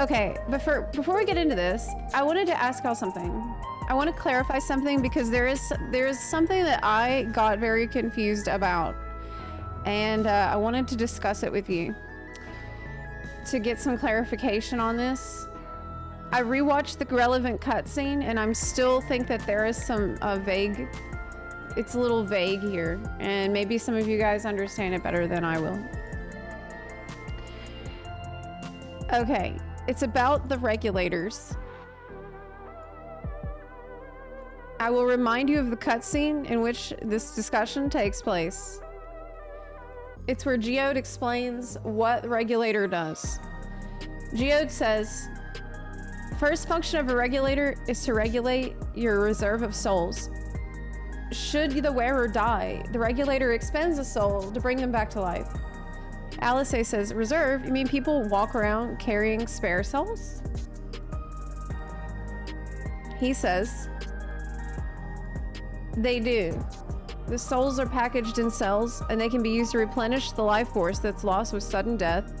Okay, but before we get into this, I wanted to ask y'all something. I want to clarify something because there is something that I got very confused about, and I wanted to discuss it with you to get some clarification on this. I rewatched the relevant cutscene, and I'm still think that there is some vague. It's a little vague here, and maybe some of you guys understand it better than I will. Okay, it's about the Regulators. I will remind you of the cutscene in which this discussion takes place. It's where Geode explains what the Regulator does. Geode says, first function of a Regulator is to regulate your reserve of souls. Should the wearer die, the Regulator expends a soul to bring them back to life. Alice says, reserve? You mean people walk around carrying spare souls? He says, they do. The souls are packaged in cells, and they can be used to replenish the life force that's lost with sudden death,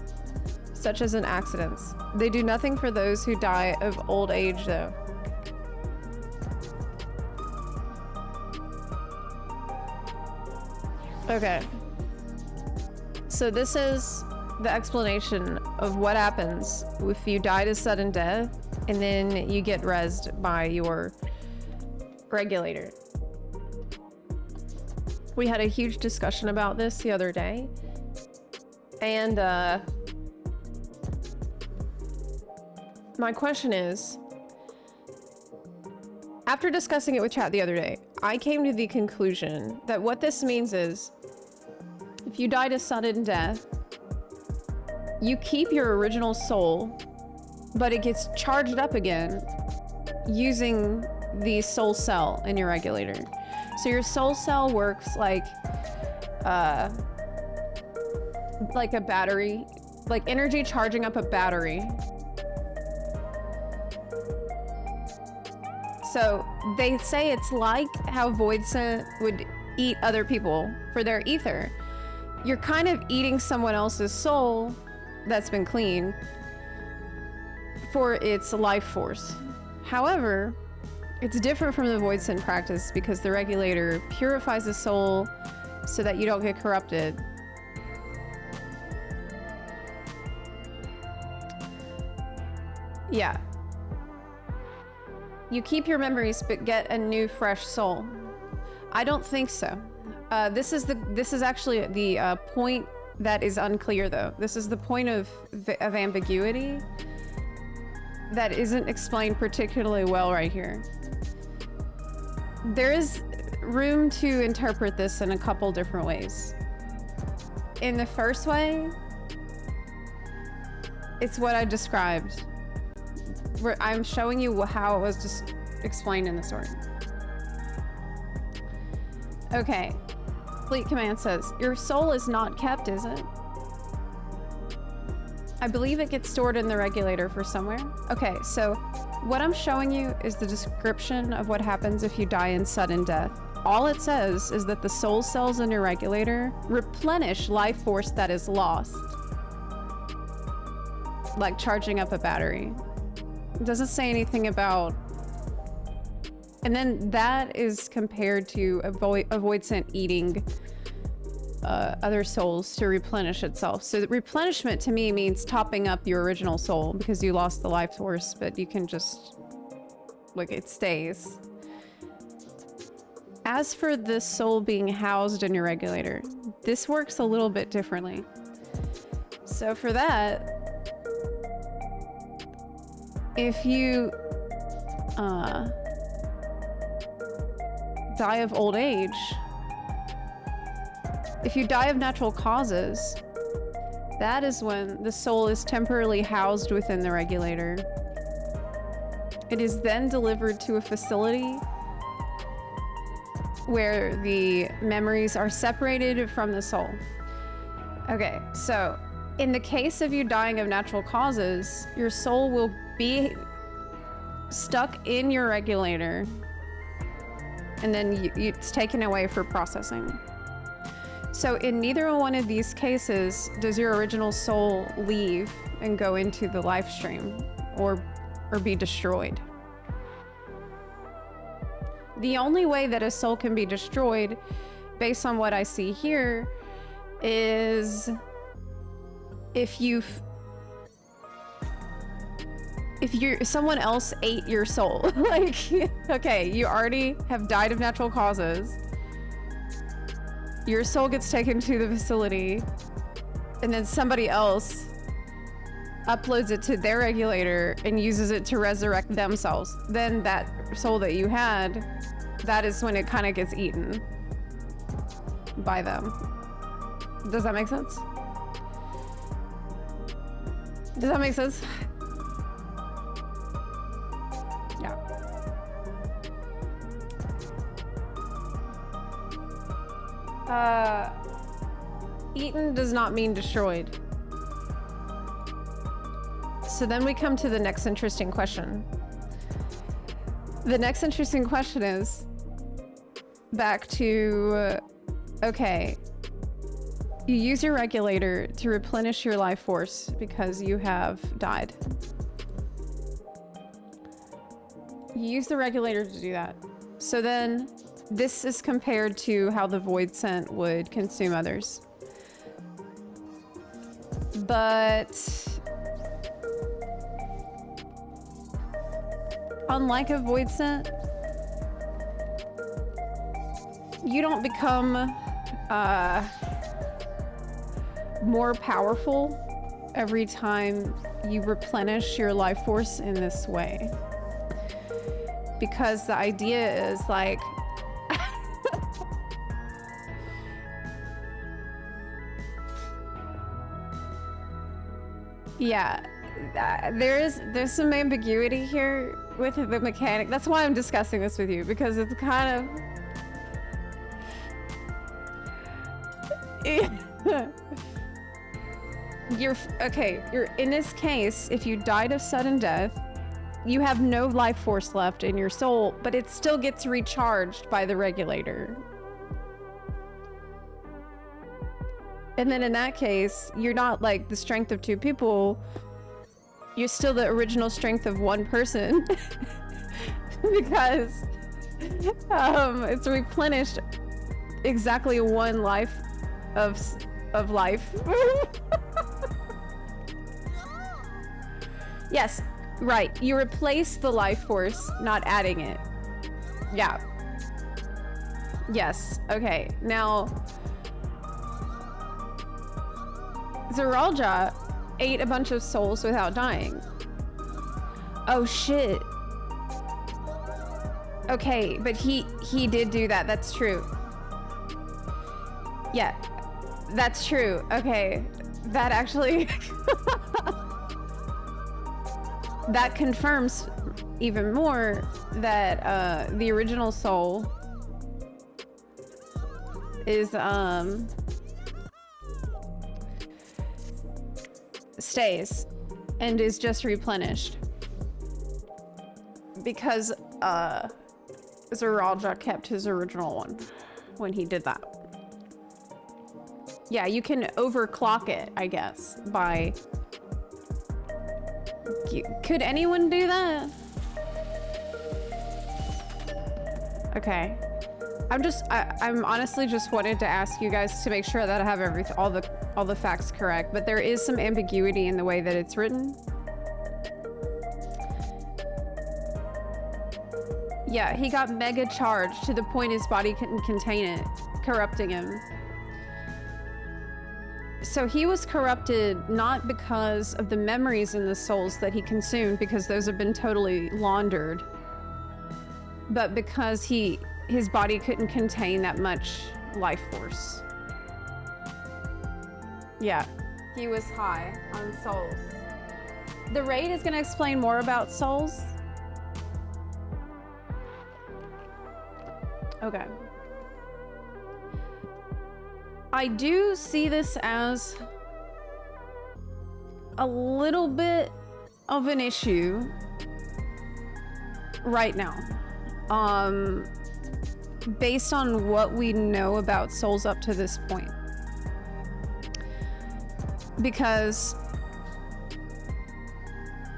such as in accidents. They do nothing for those who die of old age, though. Okay. So this is the explanation of what happens if you die to sudden death, and then you get rezzed by your Regulator. We had a huge discussion about this the other day, and my question is, after discussing it with chat the other day, I came to the conclusion that what this means is, if you die to sudden death, you keep your original soul, but it gets charged up again using the soul cell in your Regulator. So your soul cell works like a battery, like energy charging up a battery. So they say it's like how Voidsent would eat other people for their ether. You're kind of eating someone else's soul that's been cleaned for its life force. However, it's different from the Voidsent practice because the Regulator purifies the soul so that you don't get corrupted. Yeah. You keep your memories but get a new fresh soul. I don't think so. This is actually the point that is unclear, though. This is the point of ambiguity that isn't explained particularly well right here. There is room to interpret this in a couple different ways. In the first way, it's what I described. Where I'm showing you how it was just explained in the story. Okay. Fleet Command says, your soul is not kept, is it? I believe it gets stored in the Regulator for somewhere. Okay, so what I'm showing you is the description of what happens if you die in sudden death. All it says is that the soul cells in your Regulator replenish life force that is lost. Like charging up a battery. It doesn't say anything about... And then that is compared to a Voidsent eating other souls to replenish itself. So the replenishment to me means topping up your original soul because you lost the life force, but you can just, like, it stays. As for the soul being housed in your Regulator, this works a little bit differently. So for that, if you die of old age, if you die of natural causes, that is when the soul is temporarily housed within the Regulator. It is then delivered to a facility where the memories are separated from the soul. Okay, so in the case of you dying of natural causes, your soul will be stuck in your Regulator, and then it's taken away for processing. So in neither one of these cases does your original soul leave and go into the life stream or be destroyed. The only way that a soul can be destroyed, based on what I see here, is if someone else ate your soul. Like, okay, you already have died of natural causes. Your soul gets taken to the facility, and then somebody else uploads it to their regulator and uses it to resurrect themselves. Then that soul that you had, that is when it kind of gets eaten by them. Does that make sense? Does that make sense? Yeah. Eaten does not mean destroyed. So then we come to the next interesting question. The next interesting question is back to, okay, you use your regulator to replenish your life force because you have died. You use the regulator to do that. So then this is compared to how the void scent would consume others. But unlike a void scent, you don't become more powerful every time you replenish your life force in this way. Because the idea is like, yeah, there's some ambiguity here with the mechanic. That's why I'm discussing this with you, because it's kind of you're in this case, if you died of sudden death, you have no life force left in your soul, but it still gets recharged by the regulator. And then in that case, you're not like the strength of two people, you're still the original strength of one person. Because it's replenished exactly one life of life. Yes, right. You replace the life force, not adding it. Yeah. Yes. Okay. Now, Zeralja ate a bunch of souls without dying. Oh shit. Okay, but he did do that. That's true. Yeah, that's true. Okay, that actually that confirms even more that the original soul is stays and is just replenished because Zeralja kept his original one when he did that. Yeah, you can overclock it, I guess, by... Could anyone do that? Okay. I'm honestly just wanted to ask you guys to make sure that I have all the facts correct, but there is some ambiguity in the way that it's written. Yeah, he got mega charged to the point his body couldn't contain it, corrupting him. So he was corrupted not because of the memories in the souls that he consumed, because those have been totally laundered, but because his body couldn't contain that much life force. Yeah, he was high on souls. The raid is going to explain more about souls. Okay. I do see this as a little bit of an issue right now. Based on what we know about souls up to this point. Because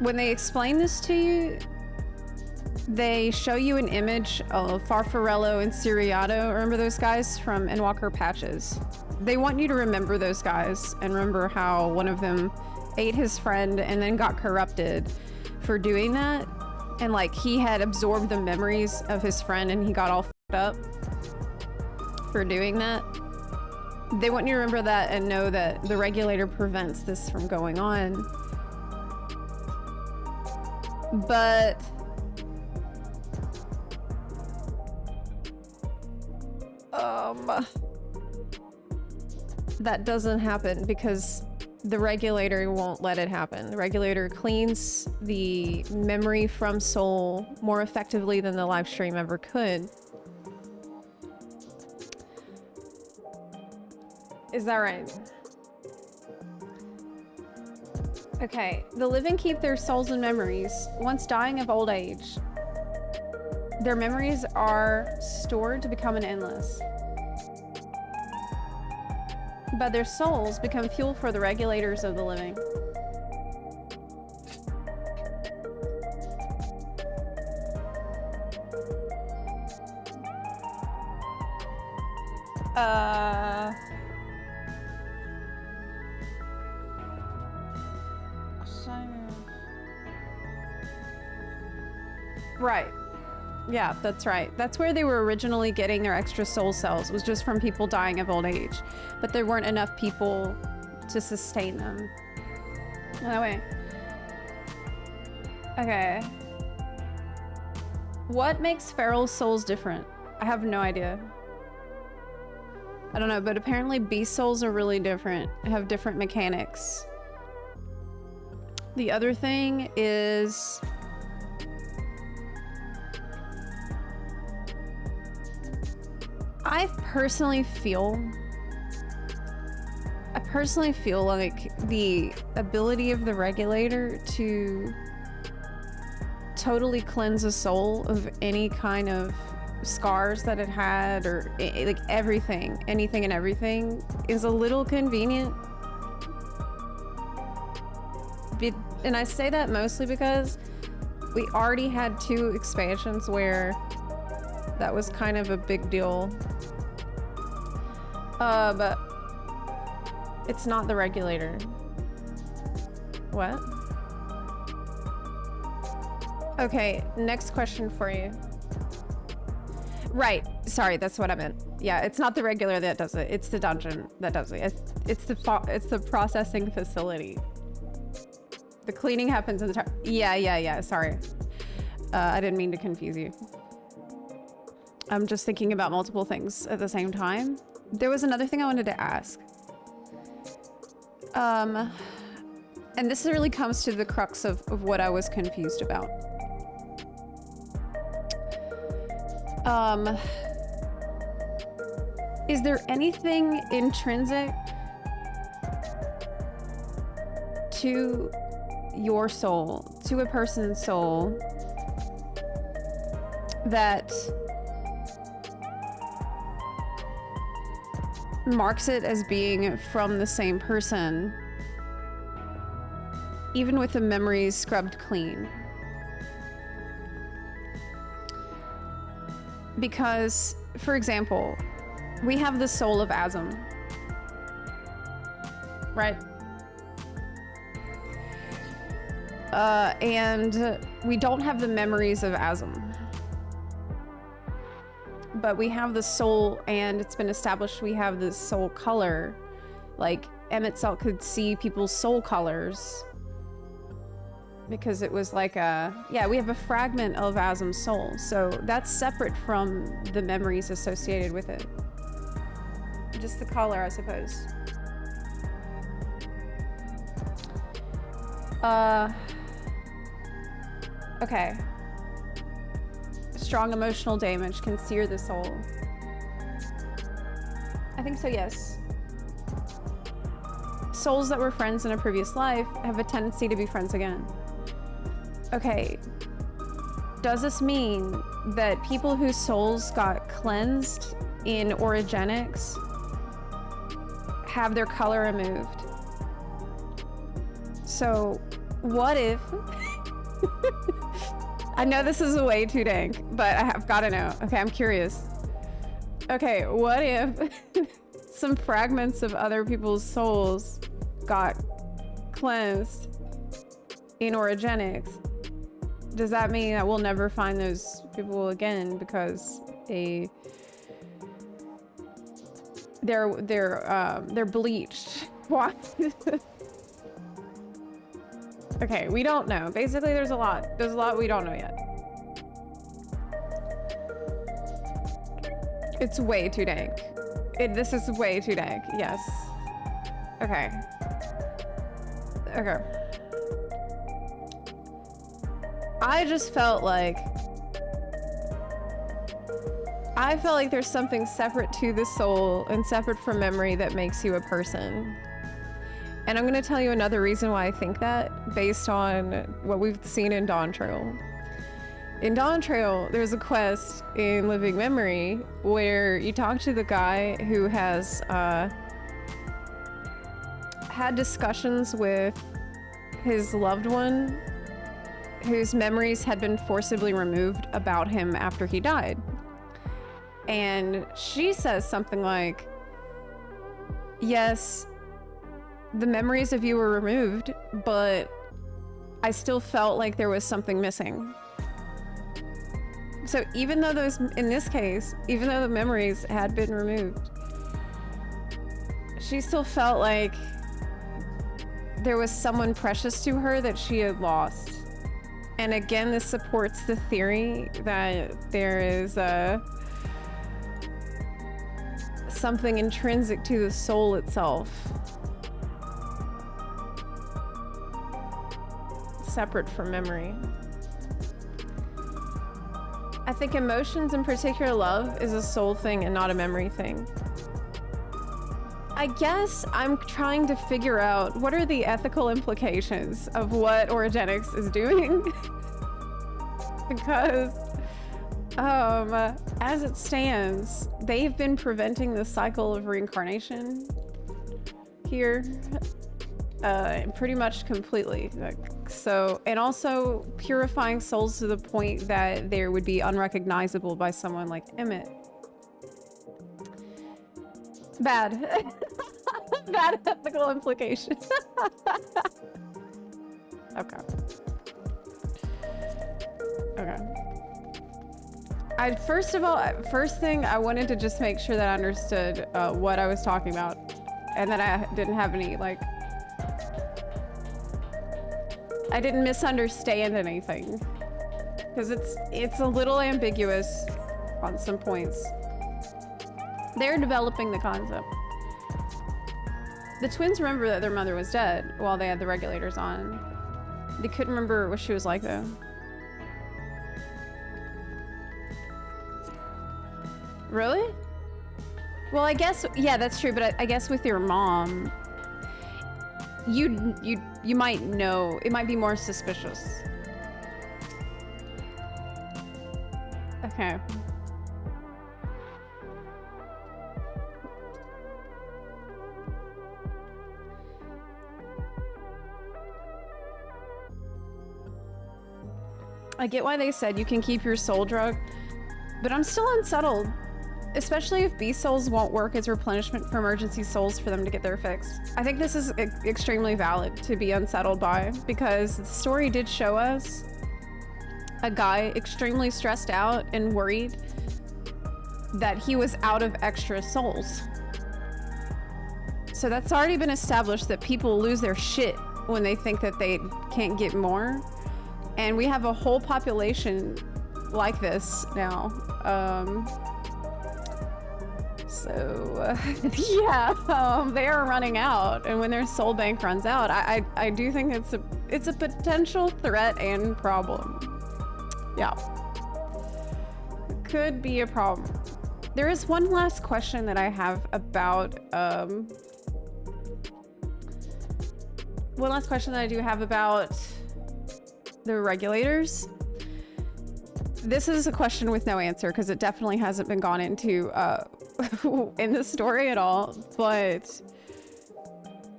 when they explain this to you, they show you an image of Farfarello and Siriato. Remember those guys from Endwalker Patches? They want you to remember those guys and remember how one of them ate his friend and then got corrupted for doing that. And like he had absorbed the memories of his friend and he got all f***ed up for doing that. They want you to remember that and know that the regulator prevents this from going on. But that doesn't happen because the regulator won't let it happen. The regulator cleans the memory from soul more effectively than the lifestream ever could. Is that right? Okay, the living keep their souls and memories once dying of old age. Their memories are stored to become an endless. But their souls become fuel for the regulators of the living. Right. Yeah, that's right. That's where they were originally getting their extra soul cells. It was just from people dying of old age. But there weren't enough people to sustain them. That way. Okay. What makes feral souls different? I have no idea. I don't know, but apparently beast souls are really different. Have different mechanics. The other thing is... I personally feel like the ability of the regulator to totally cleanse a soul of any kind of scars that it had, or like everything, anything and everything, is a little convenient. And I say that mostly because we already had 2 expansions where that was kind of a big deal. But it's not the regulator. What? Okay, next question for you. Right, sorry, that's what I meant. Yeah, it's not the regulator that does it. It's the dungeon that does it. It's the processing facility. The cleaning happens in the yeah, sorry. I didn't mean to confuse you. I'm just thinking about multiple things at the same time. There was another thing I wanted to ask. And this really comes to the crux of what I was confused about. Is there anything intrinsic to your soul, to a person's soul, that marks it as being from the same person, even with the memories scrubbed clean? Because, for example, we have the soul of Azim, right? And we don't have the memories of Azim. But we have the soul, and it's been established we have the soul color. Like, Emet-Selch could see people's soul colors. Because it was like a... Yeah, we have a fragment of Azim's soul. So that's separate from the memories associated with it. Just the color, I suppose. Okay. Strong emotional damage can sear the soul. I think so, yes. Souls that were friends in a previous life have a tendency to be friends again. Okay. Does this mean that people whose souls got cleansed in orogenics have their color removed? So, what if... I know this is way too dank, but I have gotta know. Okay, I'm curious. Okay, what if some fragments of other people's souls got cleansed in orogenics? Does that mean that we'll never find those people again because they're bleached? What? Okay, we don't know. Basically, there's a lot we don't know yet. It's way too dank. This is way too dank. Yes. Okay. Okay. I just felt like there's something separate to the soul and separate from memory that makes you a person. And I'm going to tell you another reason why I think that, based on what we've seen in Dawntrail. In Dawntrail, there's a quest in Living Memory where you talk to the guy who has had discussions with his loved one whose memories had been forcibly removed about him after he died. And she says something like, yes, the memories of you were removed, but I still felt like there was something missing. So even though in this case, even though the memories had been removed, she still felt like there was someone precious to her that she had lost. And again, this supports the theory that there is something intrinsic to the soul itself, separate from memory. I think emotions, in particular love, is a soul thing and not a memory thing. I guess I'm trying to figure out what are the ethical implications of what orogenics is doing. Because as it stands, they've been preventing the cycle of reincarnation here pretty much completely. So, and also purifying souls to the point that they would be unrecognizable by someone like Emmett. Bad. Bad ethical implications. Okay. Okay. First thing, I wanted to just make sure that I understood what I was talking about, and that I didn't have any, like, I didn't misunderstand anything, because it's a little ambiguous on some points. They're developing the concept. The twins remember that their mother was dead while they had the regulators on. They couldn't remember what she was like, though. Really? Well, I guess, yeah, that's true, but I guess with your mom, you might know, it might be more suspicious. Okay. I get why they said you can keep your soul drug, but I'm still unsettled. Especially if beast souls won't work as replenishment for emergency souls for them to get their fix. I think this is extremely valid to be unsettled by, because the story did show us a guy extremely stressed out and worried that he was out of extra souls. So that's already been established, that people lose their shit when they think that they can't get more. And we have a whole population like this now. Yeah, they are running out, and when their soul bank runs out, I do think it's a potential threat and problem. Yeah, could be a problem. There is one last question that I have about one last question that I do have about the regulators. This is a question with no answer, because it definitely hasn't been gone into in the story at all, but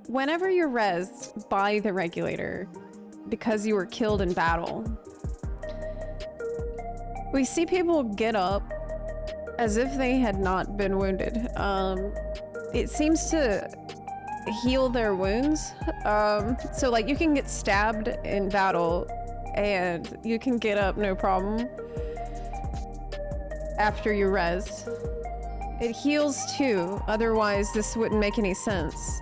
whenever you're rezzed by the regulator because you were killed in battle, we see people get up as if they had not been wounded. It seems to heal their wounds. So like you can get stabbed in battle and you can get up no problem after you res. It heals too, otherwise this wouldn't make any sense.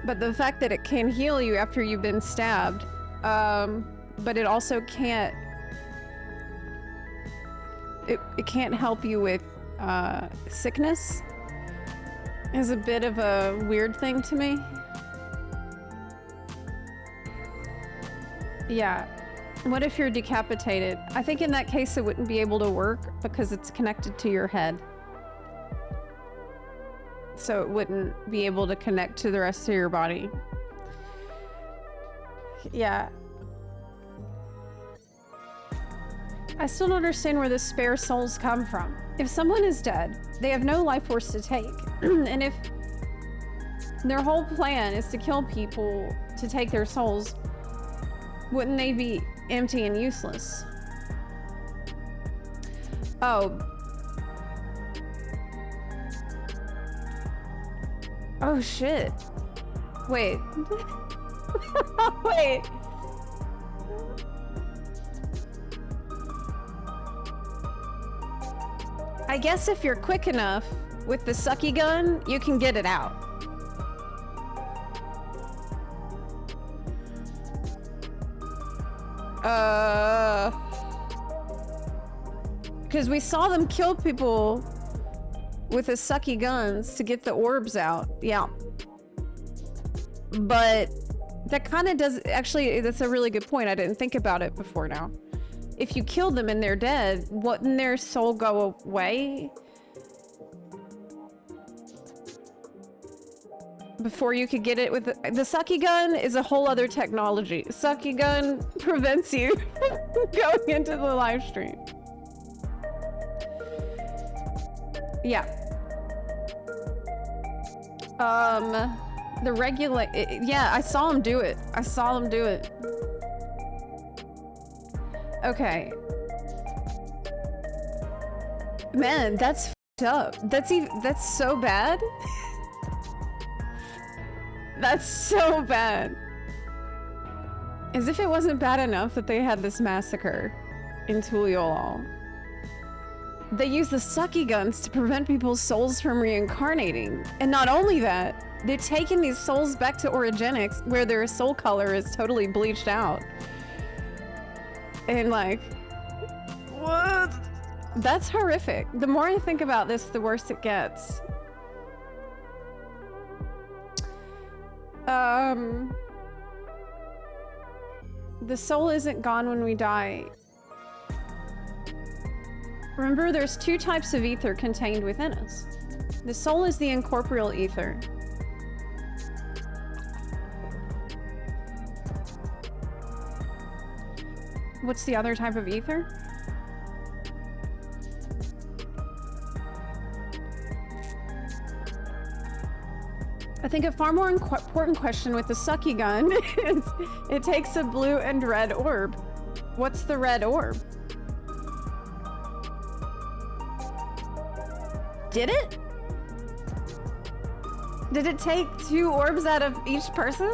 But the fact that it can heal you after you've been stabbed, but it also can't, it can't help you with sickness, is a bit of a weird thing to me. Yeah. What if you're decapitated? I think in that case it wouldn't be able to work because it's connected to your head. So it wouldn't be able to connect to the rest of your body. Yeah. I still don't understand where the spare souls come from. If someone is dead, they have no life force to take. And if their whole plan is to kill people to take their souls, wouldn't they be empty and useless? Oh. Oh shit. Wait. Wait. I guess if you're quick enough with the sucky gun, you can get it out. Because we saw them kill people with the sucky guns to get the orbs out. Yeah. But that kind of does, actually, that's a really good point. I didn't think about it before now. If you kill them and they're dead, wouldn't their soul go away before you could get it with the sucky gun? Is a whole other technology. Sucky gun prevents you from going into the live stream. Yeah. The yeah, I saw him do it. I saw him do it. Okay. Man, that's f***ed up. That's so bad. That's so bad. As if it wasn't bad enough that they had this massacre in Tuliolal. They use the sucky guns to prevent people's souls from reincarnating. And not only that, they're taking these souls back to Origenics where their soul color is totally bleached out. And like, what? That's horrific. The more I think about this, the worse it gets. The soul isn't gone when we die. Remember, there's two types of ether contained within us. The soul is the incorporeal ether. What's the other type of ether? I think a far more important question with the sucky gun is it takes a blue and red orb. What's the red orb? Did it? Did it take 2 orbs out of each person?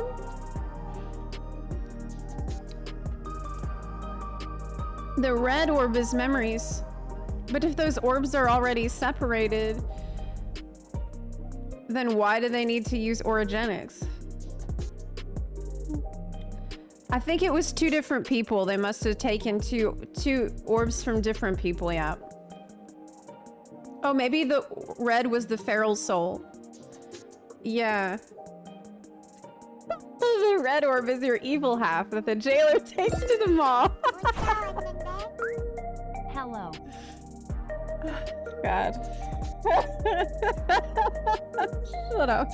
The red orb is memories. But if those orbs are already separated, then why do they need to use Origenics? I think it was 2 different people. They must have taken two orbs from different people, yeah. Oh, maybe the red was the feral soul. Yeah. The red orb is your evil half that the jailer takes to the mall. Hello. God. Shut up.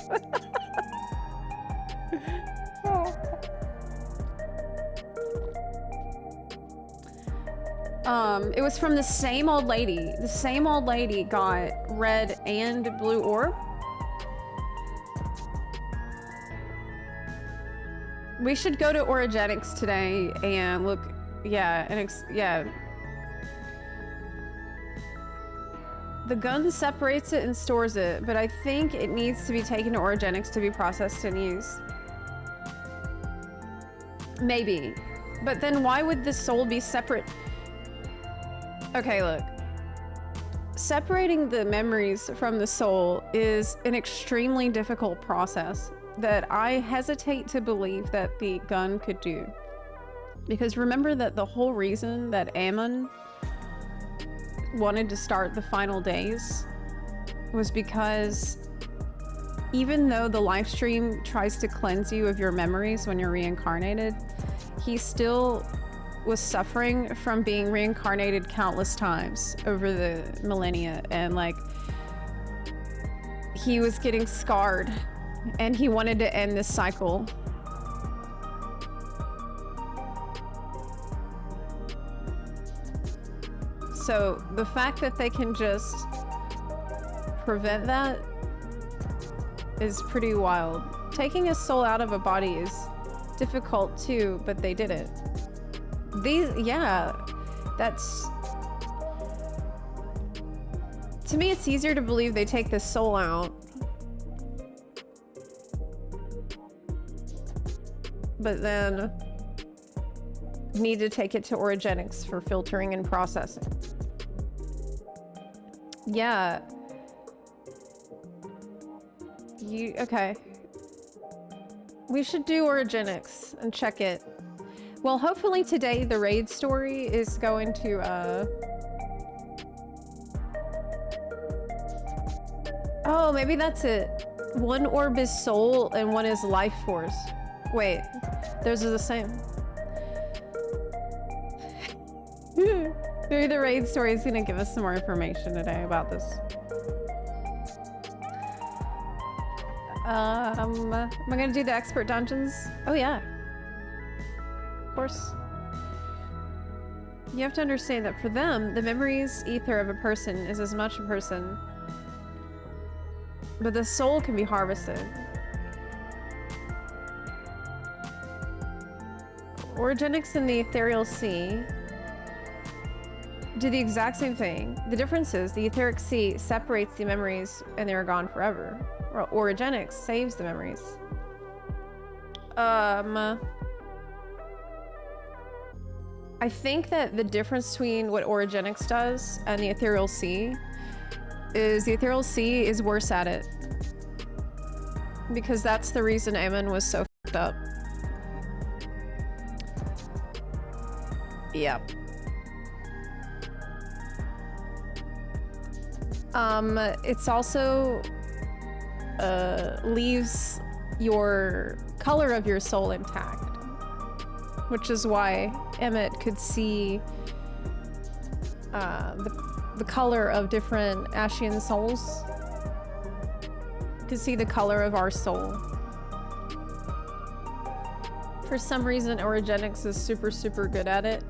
It was from the same old lady. The same old lady got red and blue orb. We should go to Orogenics today and look. Yeah, and yeah. The gun separates it and stores it, but I think it needs to be taken to Orogenics to be processed and used. Maybe. But then why would the soul be separate? Okay, look. Separating the memories from the soul is an extremely difficult process that I hesitate to believe that the gun could do. Because remember that the whole reason that Ammon wanted to start the final days was because even though the life stream tries to cleanse you of your memories when you're reincarnated, he still was suffering from being reincarnated countless times over the millennia, and like he was getting scarred and he wanted to end this cycle. So the fact that they can just prevent that is pretty wild. Taking a soul out of a body is difficult too, but they did it. Yeah, that's... To me, it's easier to believe they take the soul out. But then need to take it to Orogenics for filtering and processing. Yeah. Okay. We should do Orogenics and check it. Well, hopefully today the raid story is going to, Oh, maybe that's it. One orb is soul and one is life force. Wait, those are the same. Maybe the raid story is gonna give us some more information today about this. Am I gonna do the expert dungeons? Oh yeah. Of course. You have to understand that for them, the memories ether of a person is as much a person, but the soul can be harvested. Orogenics and the ethereal sea do the exact same thing. The difference is the etheric sea separates the memories and they're gone forever. Orogenics saves the memories. I think that the difference between what Orogenics does and the ethereal sea is the ethereal sea is worse at it. Because that's the reason Ammon was so fucked up. Yep. It's also leaves your color of your soul intact, which is why Emmett could see the color of different Ashian souls. Could see the color of our soul. For some reason, Orogenics is super, super good at it.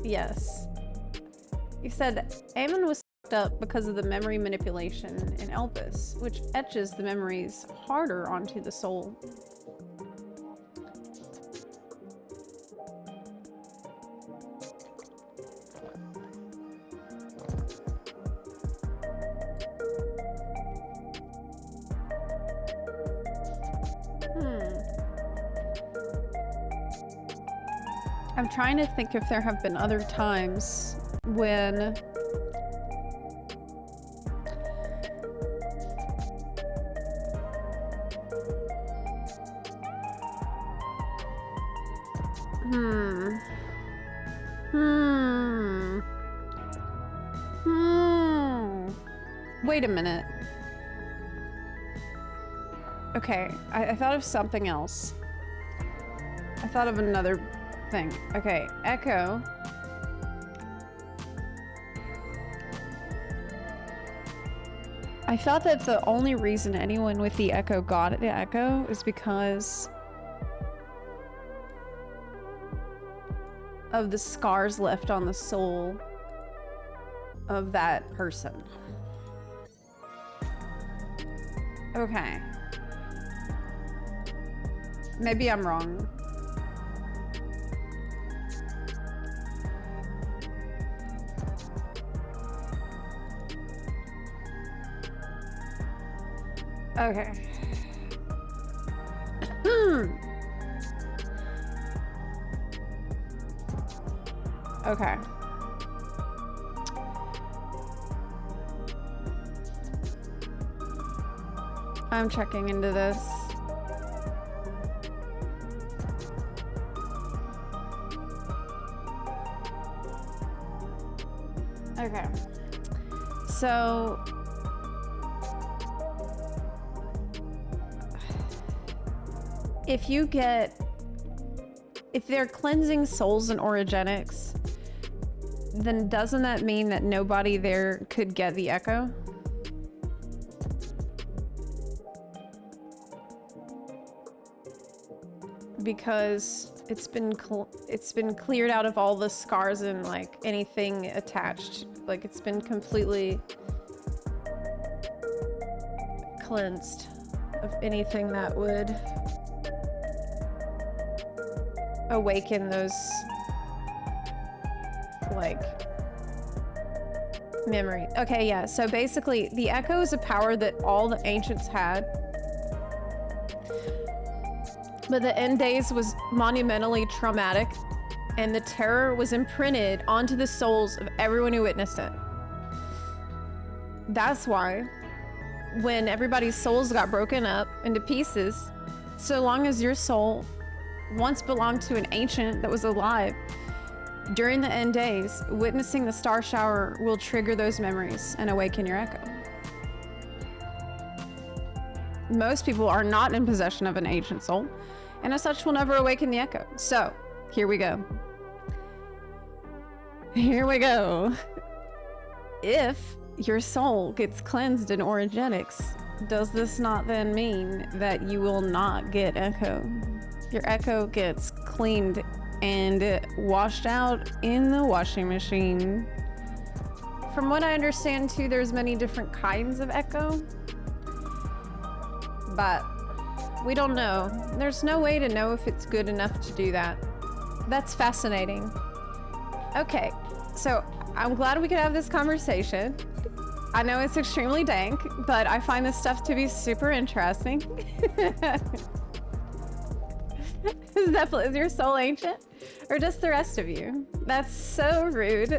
Yes. You said Ammon was fucked up because of the memory manipulation in Elpis, which etches the memories harder onto the soul. I'm trying to think if there have been other times when Wait a minute. Okay, I thought of something else. I thought of another thing. Okay, Echo. I thought that the only reason anyone with the Echo got the Echo is because of the scars left on the soul of that person. Okay. Maybe I'm wrong. Okay. Okay. I'm checking into this. Okay. So if they're cleansing souls and orogenics, then doesn't that mean that nobody there could get the echo? Because it's been cleared out of all the scars and like anything attached. Like it's been completely cleansed of anything that would awaken those like memories. Okay, yeah, so basically the echo is a power that all the ancients had, but the end days was monumentally traumatic and the terror was imprinted onto the souls of everyone who witnessed it. That's why when everybody's souls got broken up into pieces, so long as your soul once belonged to an ancient that was alive, during the end days, witnessing the star shower will trigger those memories and awaken your echo. Most people are not in possession of an ancient soul, and as such will never awaken the echo. So, here we go. Here we go. If your soul gets cleansed in orogenics, does this not then mean that you will not get echo? Your echo gets cleaned and washed out in the washing machine. From what I understand too, there's many different kinds of echo, but we don't know. There's no way to know if it's good enough to do that. That's fascinating. Okay, so I'm glad we could have this conversation. I know it's extremely dank, but I find this stuff to be super interesting. Zepla, is your soul ancient? Or just the rest of you? That's so rude.